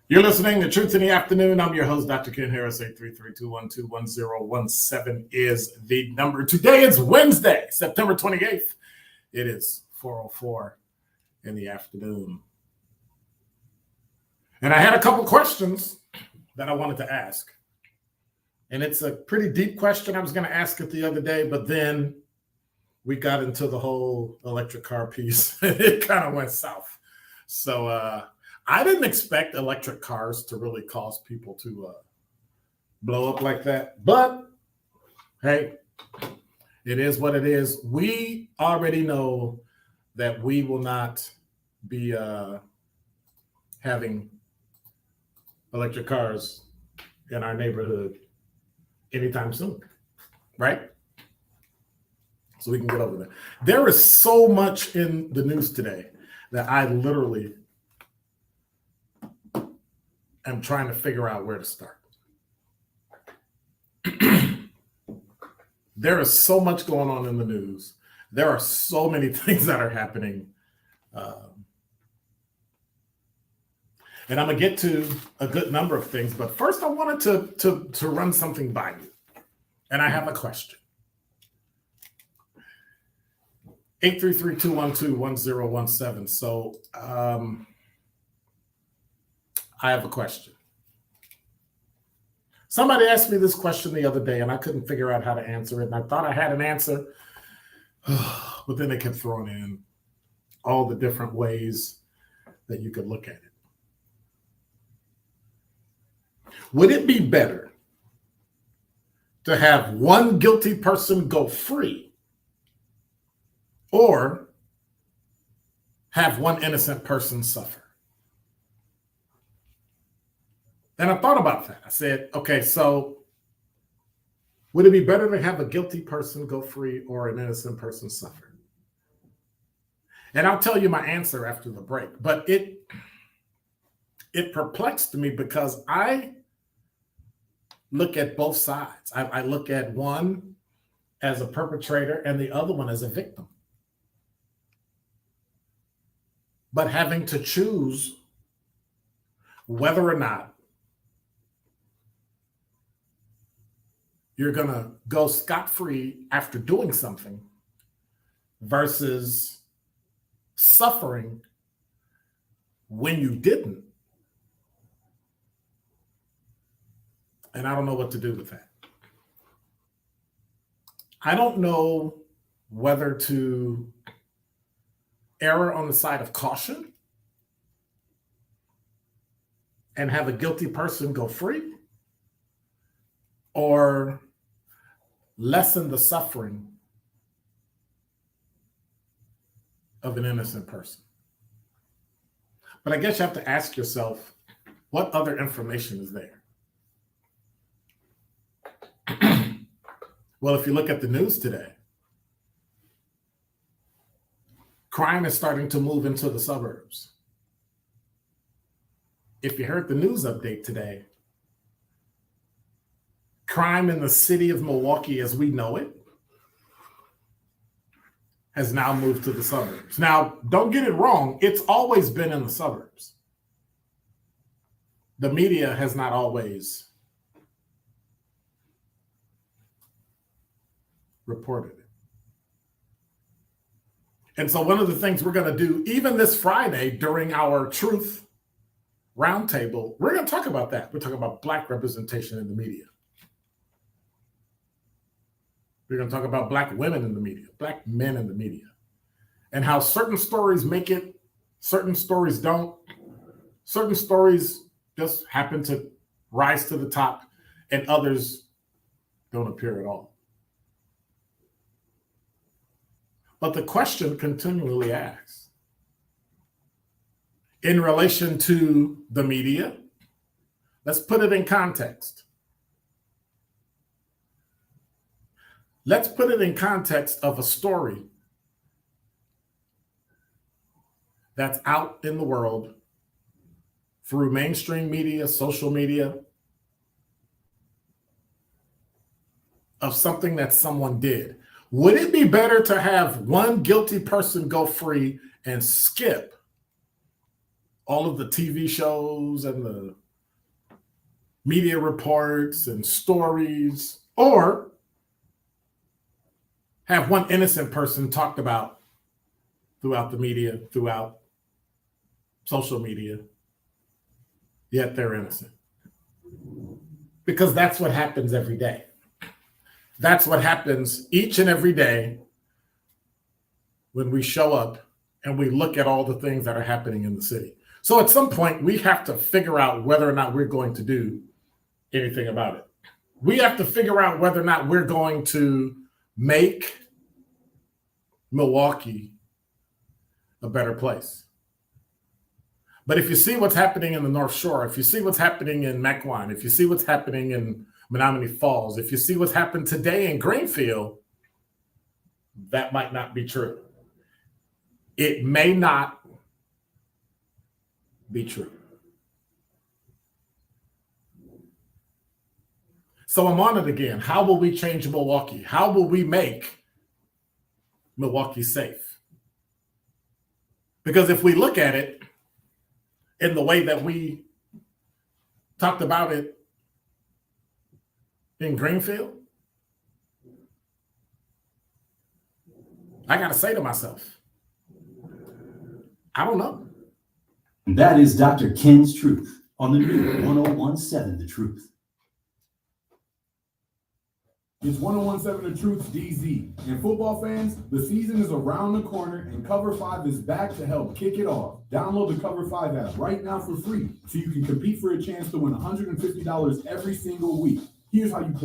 You're listening to Truth in the Afternoon. I'm your host, Dr. Ken Harris. 833-212-1017 is the number. Today is Wednesday, September 28th. It is 4:04 in the afternoon. And I had a couple questions that I wanted to ask. And it's a pretty deep question. I was going to ask it the other day, but then we got into the whole electric car piece. It kind of went south. So I didn't expect electric cars to really cause people to blow up like that. But hey, it is what it is. We already know that we will not be having electric cars in our neighborhood anytime soon, right? So we can get over that. There is so much in the news today that I literally am trying to figure out where to start. There is so much going on in the news. There are so many things that are happening. And I'm going to get to a good number of things. But first, I wanted to run something by you. And I have a question. 833-212-1017. So I have a question. Somebody asked me this question the other day, and I couldn't figure out how to answer it. And I thought I had an answer, but then they kept throwing in all the different ways that you could look at it. Would it be better to have one guilty person go free or have one innocent person suffer? And I thought about that. I said, okay, so would it be better to have a guilty person go free or an innocent person suffer? And I'll tell you my answer after the break. But it perplexed me because I look at both sides. I look at one as a perpetrator and the other one as a victim. But having to choose whether or not you're going to go scot-free after doing something versus suffering when you didn't. And I don't know what to do with that. I don't know whether to err on the side of caution and have a guilty person go free or lessen the suffering of an innocent person. But I guess you have to ask yourself, what other information is there? Well, if you look at the news today, crime is starting to move into the suburbs. If you heard the news update today, crime in the city of Milwaukee as we know it has now moved to the suburbs. Now, don't get it wrong. It's always been in the suburbs. The media has not always reported it. And so one of the things we're going to do, even this Friday during our Truth Roundtable, we're going to talk about that. We're talking about Black representation in the media. We're going to talk about Black women in the media, Black men in the media, and how certain stories make it, certain stories don't. Certain stories just happen to rise to the top, and others don't appear at all. But the question continually asks, in relation to the media, let's put it in context. Let's put it in context of a story that's out in the world through mainstream media, social media, of something that someone did. Would it be better to have one guilty person go free and skip all of the TV shows and the media reports and stories, or have one innocent person talked about throughout the media, throughout social media, yet they're innocent. Because that's what happens every day. That's what happens each and every day when we show up and we look at all the things that are happening in the city. So at some point, we have to figure out whether or not we're going to do anything about it. We have to figure out whether or not we're going to make Milwaukee a better place. But if you see what's happening in the North Shore, if you see what's happening in Mequon, if you see what's happening in Menominee Falls, if you see what's happened today in Greenfield, that might not be true. It may not be true. So I'm on it again. How will we change Milwaukee? How will we make Milwaukee safe? Because if we look at it in the way that we talked about it in Greenfield, I got to say to myself, I don't know. And that is Dr. Ken's Truth on the new 1017 The Truth. It's 1017 The Truth DZ. And football fans, the season is around the corner and Cover 5 is back to help kick it off. Download the Cover 5 app right now for free so you can compete for a chance to win $150 every single week. Here's how you play.